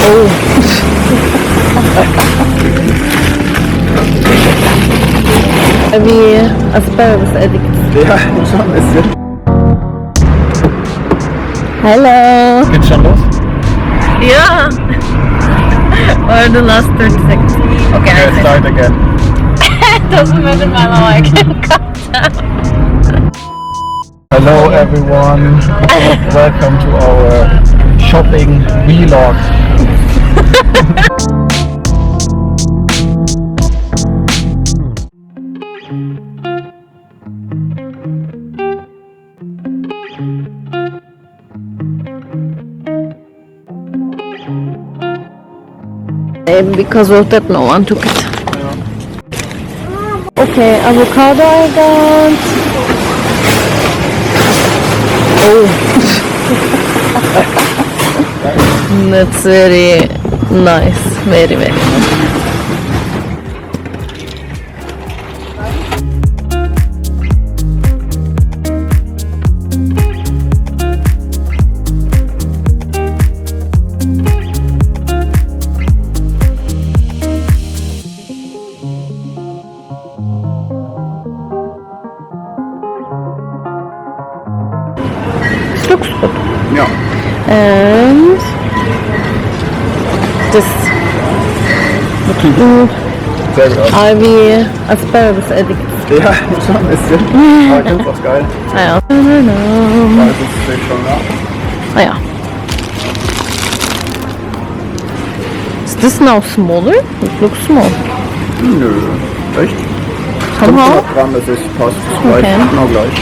Oh. Wie asparagus addict. Ja, schon ein bisschen. Hello. Geht's schon los? Yeah. Or the last 30 seconds. Okay, I Let's start again. doesn't matter now, I can cut down. Hello everyone. Welcome to our shopping vlog. Maybe because of that no one took it. Okay, avocado I got. Oh. That's very nice. Very, very nice. Looks good. Ja. And this Sehr gut. Ivy asparagus addict. Ja, schon ein bisschen. Aber ich find's auch geil. Ah ja. Weil es ist schon, ja. Ah ja. Is this now smaller? It looks small. Nö. Echt? Somehow? 500 Gramm, das ist passt. Gleich, Okay. genau gleich.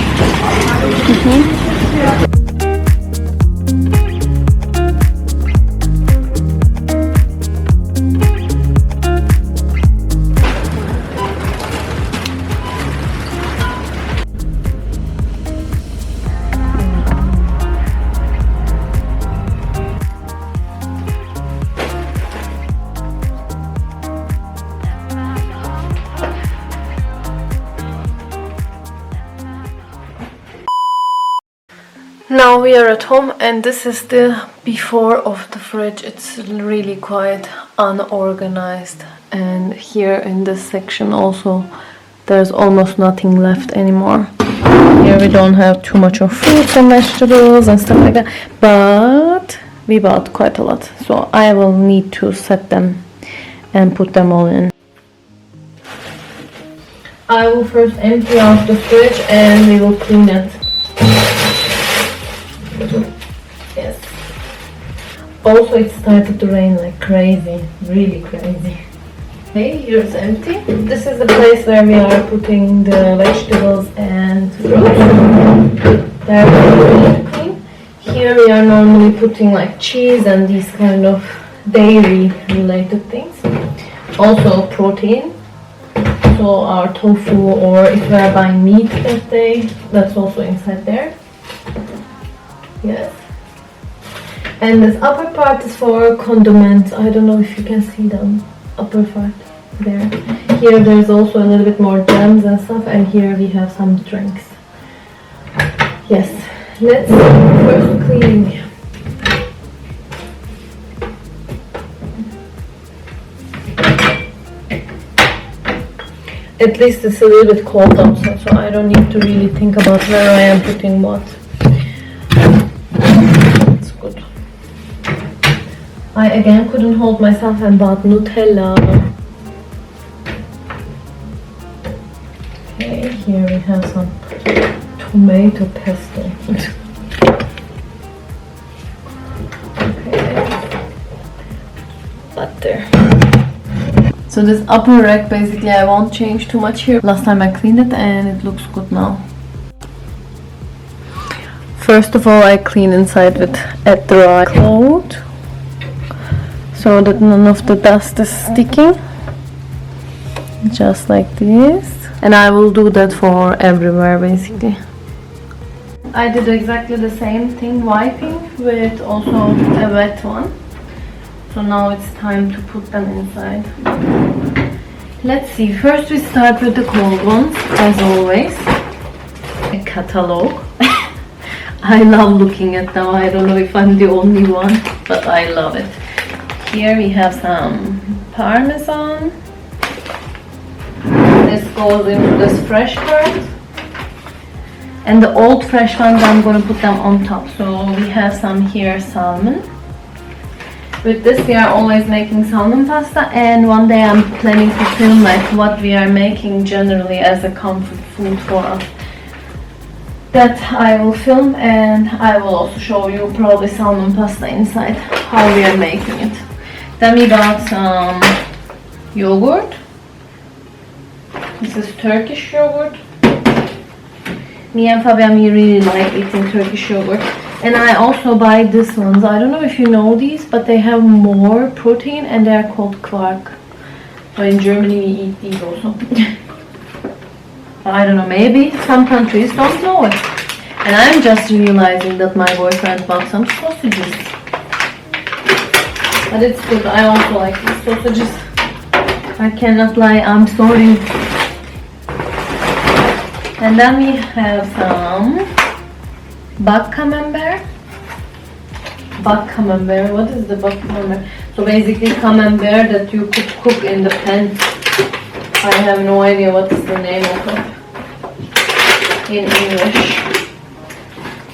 Now we are at home and this is the before of the fridge. It's really quite unorganized, and here in this section also there's almost nothing left anymore. Here we don't have too much of fruits and vegetables and stuff like that, but we bought quite a lot, so I will need to set them and put them all in. I will first empty out the fridge and we will clean it. Yes. Also, it started to rain like crazy, really crazy. Okay, here's empty. This is the place where we are putting the vegetables and fruit. They're really clean. Here we are normally putting like cheese and these kind of dairy related things. Also protein. So our tofu, or if we are buying meat that day, that's also inside there. Yes. And this upper part is for condiments. I don't know if you can see the upper part there. Here there's also a little bit more jams and stuff, and here we have some drinks. Yes. Let's first cleaning. At least it's a little bit cold outside, so I don't need to really think about where I am putting what. It's good. I again couldn't hold myself and bought Nutella. Okay, here we have some tomato pesto. Okay. Butter. So this upper rack, basically I won't change too much here. Last time I cleaned it and it looks good now. First of all, I clean inside with a dry cloth so that none of the dust is sticking. Just like this. And I will do that for everywhere basically. I did exactly the same thing, wiping with also a wet one. So now it's time to put them inside. Let's see, first we start with the cold ones, as always. A catalog. I love looking at them. I don't know if I'm the only one, but I love it. here we have some parmesan. This goes into this fresh part. And the old fresh ones, I'm going to put them on top. So we have some here salmon. With this we are always making salmon pasta, and one day I'm planning to film like what we are making generally as a comfort food for us. That I will film, and I will also show you probably salmon pasta inside, how we are making it. Then we bought some yogurt. This is Turkish yogurt. Me and Fabian, we really like eating Turkish yogurt. And I also buy these ones. I don't know if you know these, but they have more protein and they are called quark. So in Germany we eat these also. I don't know, maybe some countries don't know it. And I'm just realizing that my boyfriend bought some sausages. But it's good, I also like these sausages. I cannot lie, I'm sorry. And then we have some bak camembert. Bak camembert, what is the bak camembert? So basically camembert that you could cook in the pan. I have no idea what is the name of it in English.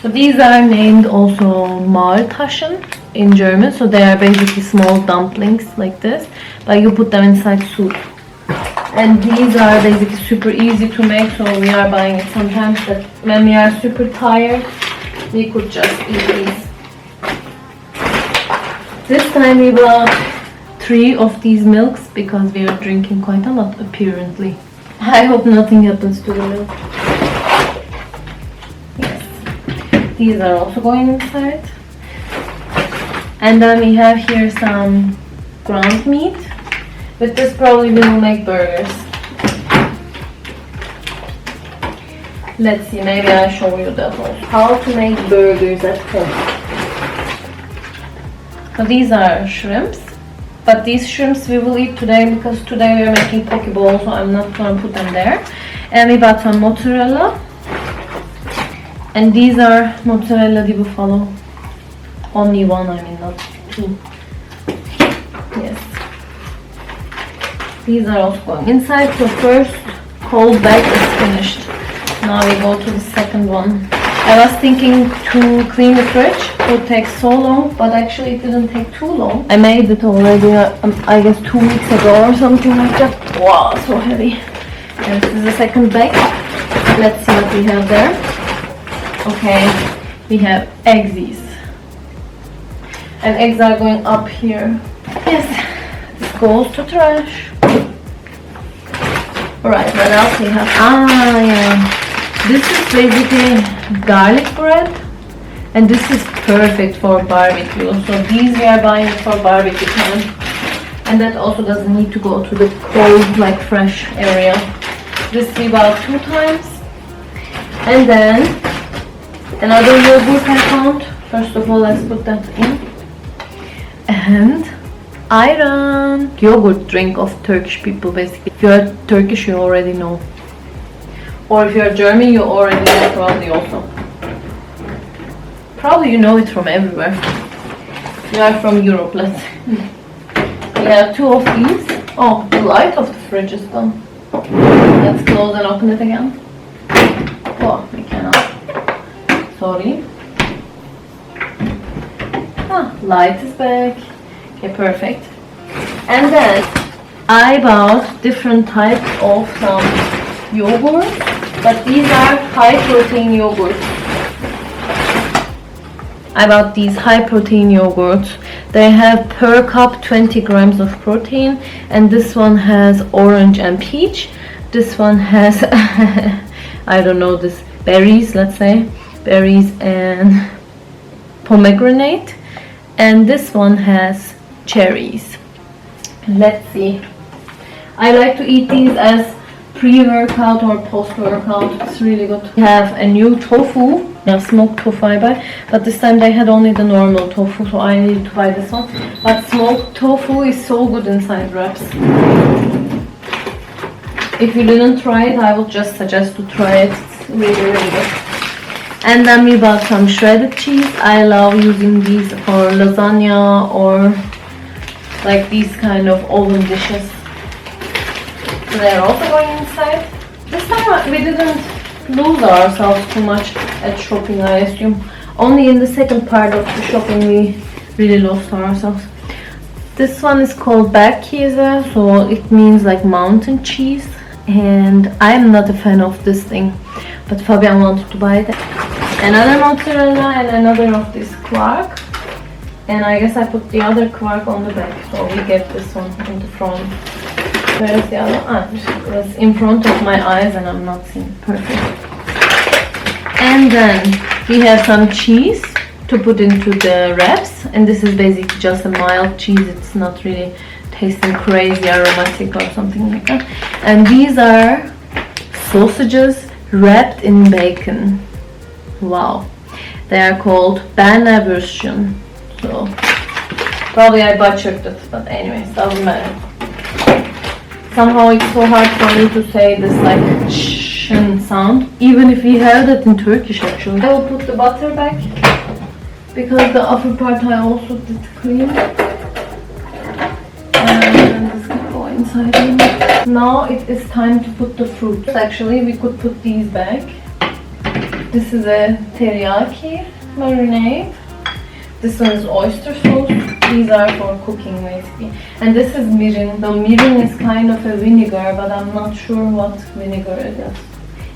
So these are named also Maultaschen in German. So they are basically small dumplings like this, but you put them inside soup. And these are basically super easy to make, so we are buying it sometimes that when we are super tired, we could just eat these. This time we bought 3 of these milks because we are drinking quite a lot apparently. I hope nothing happens to the milk. Yes. These are also going inside. And then we have here some ground meat. With this probably we will make burgers. Let's see, maybe I'll show you that also. How to make burgers at home. So these are shrimps. But these shrimps we will eat today because today we are making poke bowls, so I'm not going to put them there. And we bought some mozzarella. And these are mozzarella di bufalo. Only one, I mean, not 2. Yes. These are also going inside. So first cold bag is finished. Now we go to the second one. I was thinking to clean the fridge. It would take so long, but actually it didn't take too long. I made it already, I guess 2 weeks ago or something like that. Wow, so heavy. And this is the second bag. Let's see what we have there. Okay, we have eggs. And eggs are going up here. Yes, this goes to trash. Alright, what else we have? Yeah. This is basically garlic bread. And this is perfect for barbecue. So these we are buying for barbecue time. And that also doesn't need to go to the cold, like fresh area. This we bought 2 times. And then another yogurt I found. First of all, let's put that in. And ayran, yogurt drink of Turkish people basically. If you're Turkish, you already know. Or if you're German, you already know probably also. Probably you know it from everywhere. You are from Europe, let's say. We have 2 of these. Oh, the light of the fridge is gone. Let's close and open it again. Oh, we cannot. Sorry. Light is back. Okay, perfect. And then I bought different types of some yogurt, but these are high protein yogurts. I bought these high protein yogurts. They have per cup 20 grams of protein, and this one has orange and peach. This one has I don't know, this berries, let's say berries and pomegranate, and this one has cherries. Let's see. I like to eat these as pre-workout or post-workout. It's really good. We have a new tofu. Now smoked tofu I buy, but this time they had only the normal tofu, so I needed to buy this one. But smoked tofu is so good inside wraps. If you didn't try it, I would just suggest to try it. It's really, really good. And then we bought some shredded cheese. I love using these for lasagna or like these kind of oven dishes. So they're also going inside. This time we didn't lose ourselves too much at shopping, I assume. Only in the second part of the shopping we really lost ourselves. This one is called Bergkäse, so it means like mountain cheese. And I'm not a fan of this thing, but Fabian wanted to buy it. Another mozzarella and another of this quark. And I guess I put the other quark on the back, so we get this one in the front. Where is the other one? It was in front of my eyes and I'm not seeing it perfect. And then we have some cheese to put into the wraps, and this is basically just a mild cheese. It's not really tasting crazy aromatic or something like that. And these are sausages wrapped in bacon. Wow. They are called Attribution. So probably I butchered it, but anyways, doesn't matter. Somehow it's so hard for me to say this like shin sound, even if we have that in Turkish actually. I will put the butter back because the upper part I also did clean. And this can go inside here. Now it is time to put the fruits. Actually, we could put these back. This is a teriyaki marinade. This one is oyster sauce. These are for cooking basically. And this is mirin. The mirin is kind of a vinegar, but I'm not sure what vinegar it is.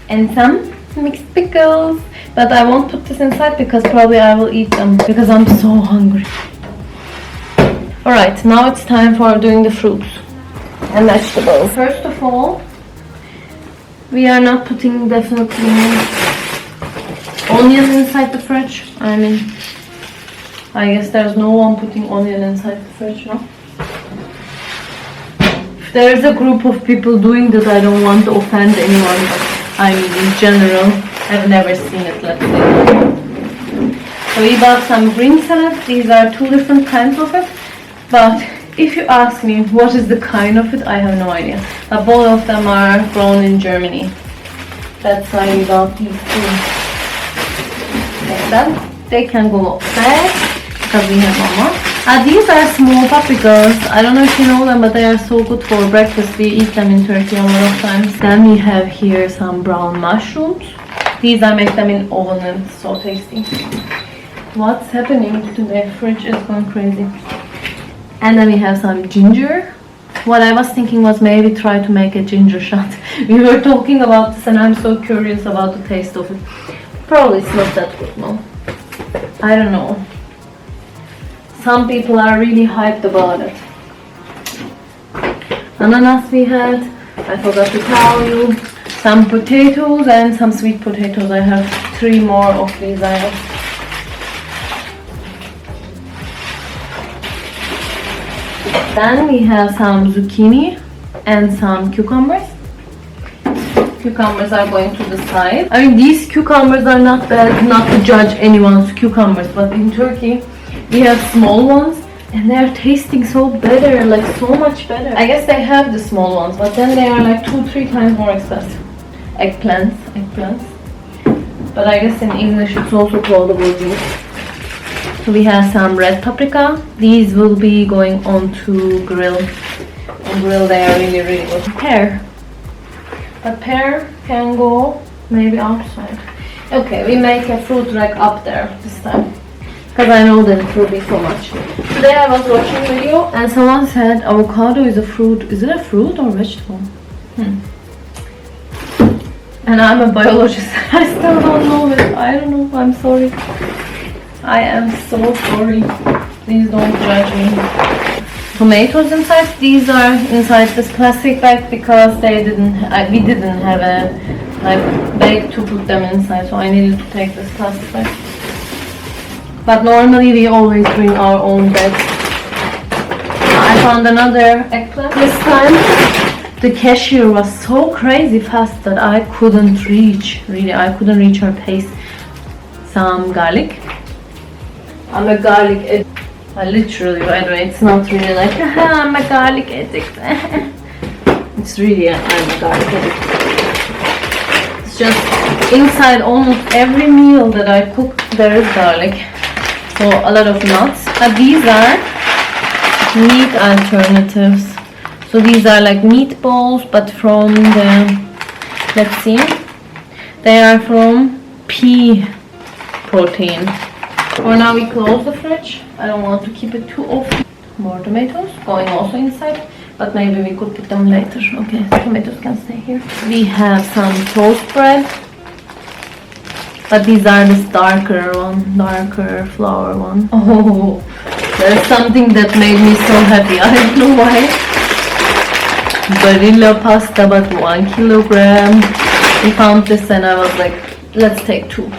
And some mixed pickles. But I won't put this inside because probably I will eat them because I'm so hungry. Alright, now it's time for doing the fruits and vegetables. First of all, we are not putting definitely onion inside the fridge. I mean, I guess there's no one putting onion inside the fridge, no? If there's a group of people doing that, I don't want to offend anyone, but I mean, in general, I've never seen it, let's say. So we bought some green salad. These are two different kinds of it. But if you ask me what is the kind of it, I have no idea. But both of them are grown in Germany. That's why we bought these two. Like that. They can go back because we have one more. These are small paprikas. I don't know if you know them, but they are so good for breakfast. We eat them in Turkey a lot of times. Then we have here some brown mushrooms. These I make them in oven and it's so tasty. What's happening today? Fridge is going crazy. And then we have some ginger. What I was thinking was maybe try to make a ginger shot. We were talking about this and I'm so curious about the taste of it. Probably it's not that good, no? I don't know. Some people are really hyped about it. Ananas we had. I forgot to tell you. Some potatoes and some sweet potatoes. I have 3 more of these items. Then we have some zucchini and some cucumbers. Cucumbers are going to the side. I mean, these cucumbers are not bad, not to judge anyone's cucumbers, but in Turkey we have small ones and they're tasting so better, like so much better. I guess they have the small ones, but then they are like 2-3 times more expensive. Eggplants. But I guess in English it's also called aubergine. So we have some red paprika. These will be going on to grill. On grill they are really, really good. Pear. But pear can go maybe outside. Okay, we make a fruit rack up there this time. Because I know that it will be so much. Today I was watching a video and someone said avocado is a fruit. Is it a fruit or vegetable? And I'm a biologist. I still don't know it. I don't know. I'm sorry. I am so sorry. Please don't judge me. Tomatoes inside. These are inside this plastic bag because they we didn't have a bag to put them inside, so I needed to take this plastic bag. But normally we always bring our own bags. I found another eggplant this time. The cashier was so crazy fast that I couldn't reach. Really, I couldn't reach her pace. Some garlic. I'm a garlic addict. Literally, by the way, it's not really like I'm a garlic addict. It's really I'm a garlic addict. It's just inside almost every meal that I cook there is garlic. So a lot of nuts. These are meat alternatives. So these are like meatballs, but from the, let's see, they are from pea protein. For now we close the fridge. I don't want to keep it too open. More tomatoes going also inside, but maybe we could put them later. Okay, tomatoes can stay here. We have some toast bread, but these are this darker flour one. Oh, there's something that made me so happy. I don't know why. Barilla pasta, but 1 kilogram. We found this and I was like, let's take 2.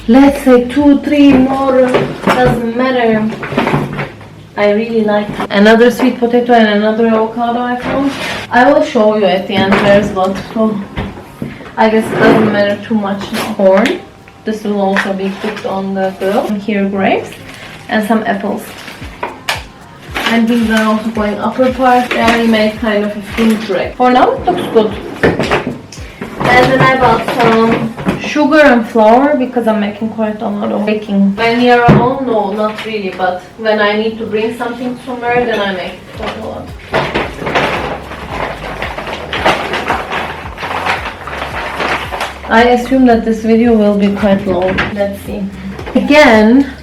Let's take 2, 3 more. Doesn't matter. I really like it. Another sweet potato and another avocado I found. I will show you at the end where's what. So I guess it doesn't matter too much now. Corn. This will also be cooked on the grill. Here grapes and some apples. And these are also going upper part. They already made kind of a fruit rack. For now it looks good. And then I bought some sugar and flour because I'm making quite a lot of baking. When we are alone, no, not really, but when I need to bring something somewhere, then I make quite a lot. I assume that this video will be quite long. Let's see. Again,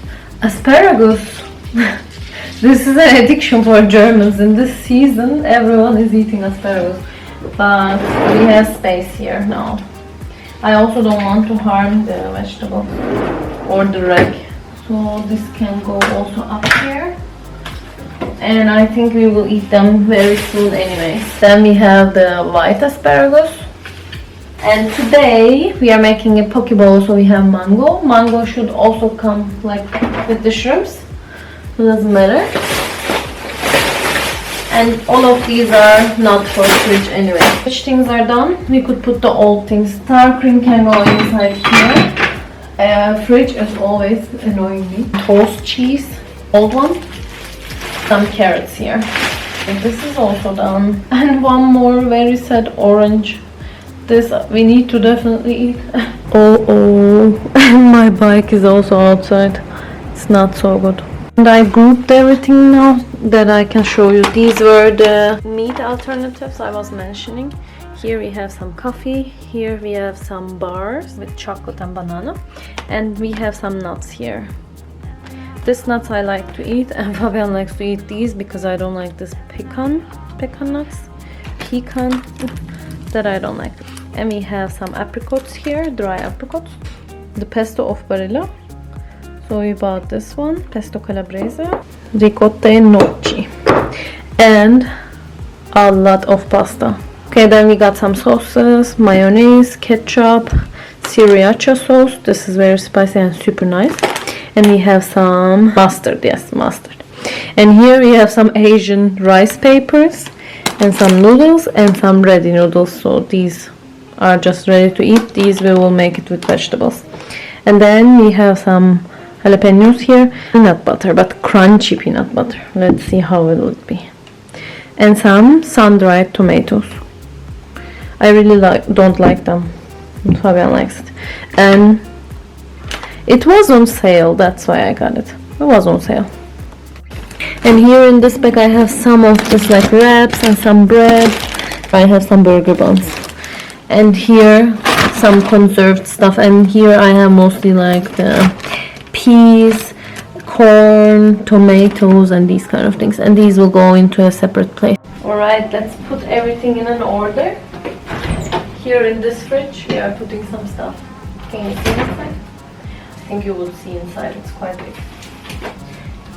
asparagus. This is an addiction for Germans. In this season, everyone is eating asparagus. But we have space here now. I also don't want to harm the vegetables or the rack. So this can go also up here. And I think we will eat them very soon anyways. Then we have the white asparagus. And today we are making a poke bowl, so we have mango. Mango should also come like with the shrimps. It doesn't matter. And all of these are not for fridge anyway. Which things are done? We could put the old things. Sour cream can go inside here. Fridge is always annoying me. Toast cheese, old one. Some carrots here. And this is also done. And one more very sad orange. This we need to definitely eat. Oh, my bike is also outside. It's not so good. And I grouped everything now that I can show you. These were the meat alternatives I was mentioning. Here we have some coffee. Here we have some bars with chocolate and banana. And we have some nuts here. These nuts I like to eat, and Fabian likes to eat these because I don't like this pecan nuts. Pecan, that I don't like. And we have some apricots here, dry apricots. The pesto of Barilla. So we bought this one, pesto calabrese, ricotta e gnocchi, and a lot of pasta. Okay, then we got some sauces, mayonnaise, ketchup, sriracha sauce. This is very spicy and super nice. And we have some mustard, yes, mustard. And here we have some Asian rice papers, and some noodles, and some ready noodles. So these are just ready to eat. These we will make it with vegetables. And then we have some jalapenos here, peanut butter, but crunchy peanut butter. Let's see how it would be. And some sun-dried tomatoes. I really don't like them. Fabian likes it. And it was on sale, that's why I got it. It was on sale. And here in this bag I have some of this like wraps and some bread. I have some burger buns. And here some conserved stuff. And here I have mostly like the peas, corn, tomatoes, and these kind of things. And these will go into a separate place. Alright, let's put everything in an order. Here in this fridge we are putting some stuff. Can you see inside? I think you will see inside. It's quite big.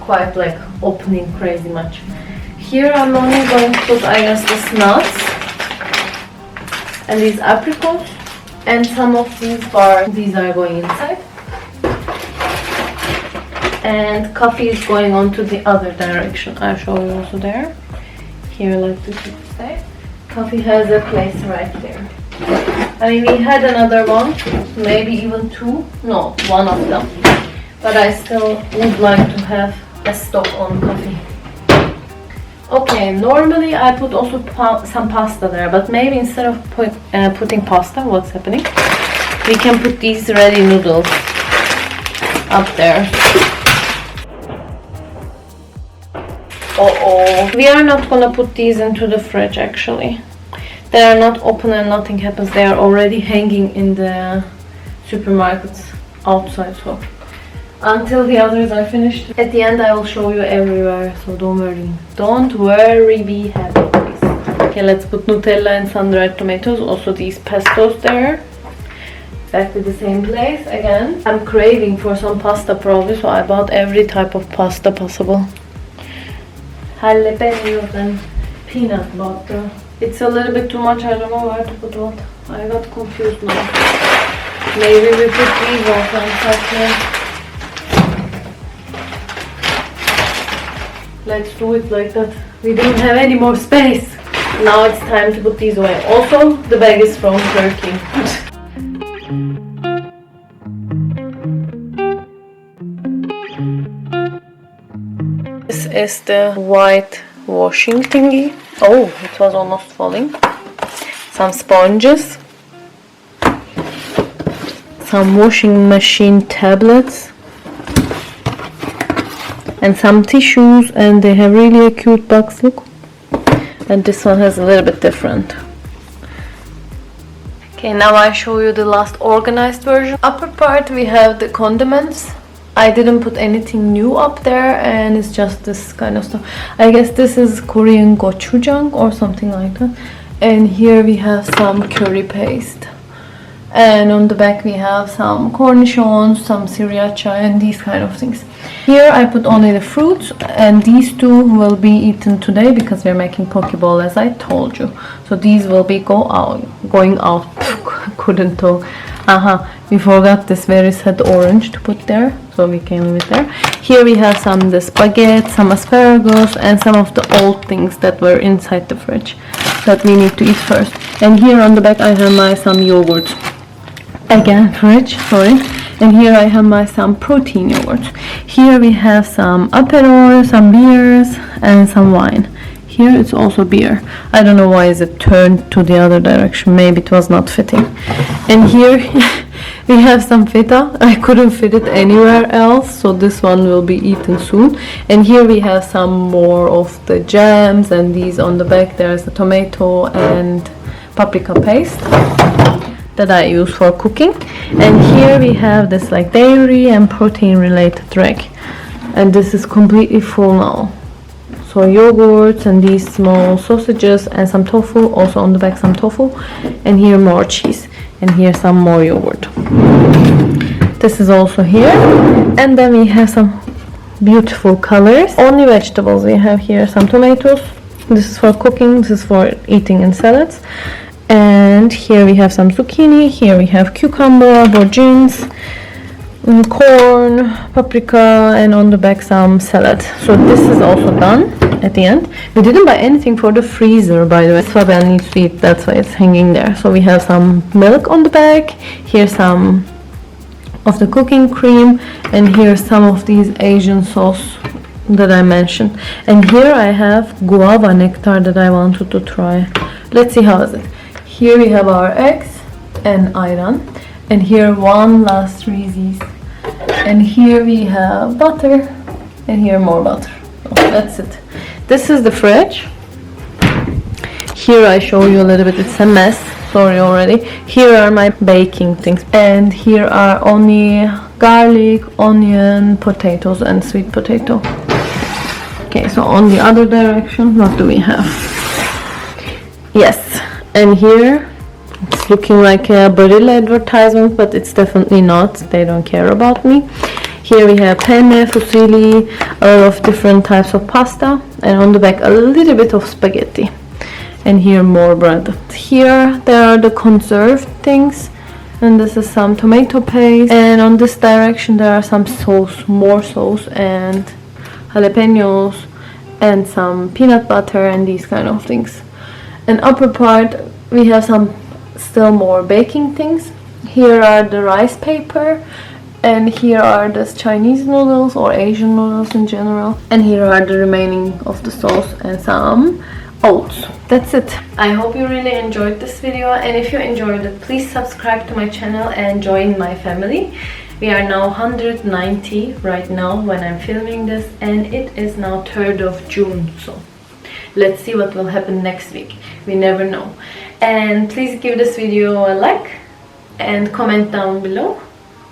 Quite like opening crazy much. Here I'm only going to put, I guess, these nuts and these apricots and some of these bars. These are going inside. And coffee is going on to the other direction. I'll show you also there. Here like this would stay. Coffee has a place right there. I mean, we had another one, maybe even 2. No, 1 of them. But I still would like to have a stock on coffee. Okay, normally I put also some pasta there, but maybe instead of putting pasta, what's happening? We can put these ready noodles up there. Oh, we are not gonna put these into the fridge actually. They are not open and nothing happens. They are already hanging in the supermarkets outside, so until the others are finished. At the end I will show you everywhere, so don't worry. Don't worry, be happy please. Okay, let's put Nutella and sun-dried tomatoes. Also these pestos there. Exactly the same place again. I'm craving for some pasta probably, so I bought every type of pasta possible. Jalapenos and peanut butter. It's a little bit too much, I don't know where to put what. I got confused now. Maybe we put these also inside here. Let's do it like that. We don't have any more space. Now it's time to put these away. Also, the bag is from Turkey. This is the white washing thingy. Oh, it was almost falling. Some sponges. Some washing machine tablets. And some tissues, and they have really a cute box, look. And this one has a little bit different. Okay, now I show you the last organized version. Upper part we have the condiments. I didn't put anything new up there, and it's just this kind of stuff. I guess this is Korean gochujang or something like that. And here we have some curry paste. And on the back we have some cornichons, some sriracha, and these kind of things. Here I put only the fruits, and these two will be eaten today because we're making pokeball as I told you. So these will be going out. Couldn't talk. We forgot this very sad orange to put there, so we can leave it there. Here we have some the spaghetti, some asparagus, and some of the old things that were inside the fridge that we need to eat first. And here on the back I have some yogurt. Again, fridge, sorry. And here I have some protein yogurt. Here we have some Aperol, some beers, and some wine. Here it's also beer. I don't know why is it turned to the other direction. Maybe it was not fitting. And here we have some feta. I couldn't fit it anywhere else, so this one will be eaten soon. And here we have some more of the jams, and these on the back there's a tomato and paprika paste that I use for cooking. And here we have this like dairy and protein related rack, and this is completely full now. So yogurts and these small sausages and some tofu, also on the back some tofu, and here more cheese, and here some more yogurt. This is also here, and then we have some beautiful colors. Only vegetables we have here, some tomatoes. This is for cooking, this is for eating in salads. And here we have some zucchini, here we have cucumber, aubergines, corn, paprika, and on the back some salad. So this is also done at the end. We didn't buy anything for the freezer, by the way. Fabian needs to eat, that's why it's hanging there. So we have some milk on the back, here some of the cooking cream, and here some of these Asian sauce that I mentioned. And here I have guava nectar that I wanted to try. Let's see how is it. Here we have our eggs and ayran, and here one last Reese's, and here we have butter, and here more butter. So that's it. This is the fridge. Here I show you a little bit, it's a mess, sorry already. Here are my baking things, and here are only garlic, onion, potatoes, and sweet potato. Okay, so on the other direction, what do we have? Yes. And here, it's looking like a Barilla advertisement, but it's definitely not. They don't care about me. Here we have penne, fusilli, a lot of different types of pasta, and on the back a little bit of spaghetti. And here more bread. Here there are the conserved things, and this is some tomato paste. And on this direction there are some sauce, more sauce, and jalapenos, and some peanut butter, and these kind of things. And upper part we have some still more baking things. Here are the rice paper, and here are the Chinese noodles or Asian noodles in general, and here are the remaining of the sauce and some oats. That's it. I hope you really enjoyed this video, and if you enjoyed it, please subscribe to my channel and join my family. We are now 190 right now when I'm filming this, and it is now 3rd of June, so let's see what will happen next week. We never know. And please give this video a like and comment down below.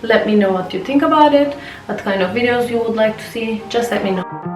Let me know what you think about it, what kind of videos you would like to see. Just let me know.